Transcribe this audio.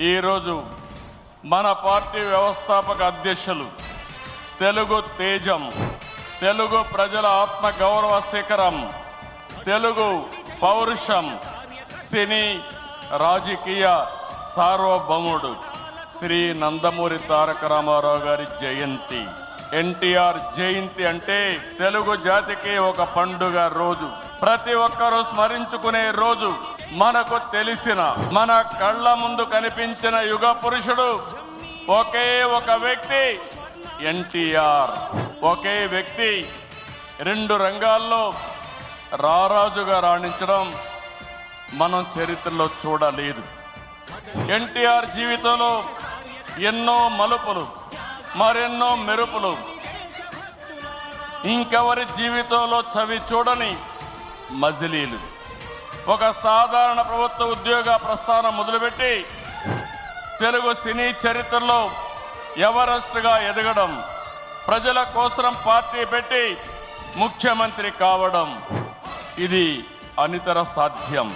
ఈరోజు మన పార్టీ వ్యవస్థాపక అధ్యక్షులు, తెలుగు తేజం, తెలుగు ప్రజల ఆత్మ గౌరవ శిఖరం, తెలుగు పౌరుషం, సినీ రాజకీయ సార్వభౌముడు శ్రీ నందమూరి తారక రామారావు గారి జయంతి. ఎన్టీఆర్ జయంతి అంటే తెలుగు జాతికి ఒక పండుగ రోజు, ప్రతి ఒక్కరూ స్మరించుకునే రోజు. మనకు తెలిసిన, మన కళ్ళ ముందు కనిపించిన యుగ పురుషుడు ఒకే ఒక వ్యక్తి ఎన్టీఆర్. ఒకే వ్యక్తి రెండు రంగాల్లో రారాజుగా రాణించడం మనం చరిత్రలో చూడలేదు. ఎన్టీఆర్ జీవితంలో ఎన్నో మలుపులు, మరెన్నో మెరుపులు, ఇంకెవరి జీవితంలో చవి చూడని మజిలీలు. ఒక సాధారణ ప్రభుత్వ ఉద్యోగ ప్రస్థానం మొదలుపెట్టి తెలుగు సినీ చరిత్రలో ఎవరెస్ట్గా ఎదగడం, ప్రజల కోసం పార్టీ పెట్టి ముఖ్యమంత్రి కావడం, ఇది అనితర సాధ్యం.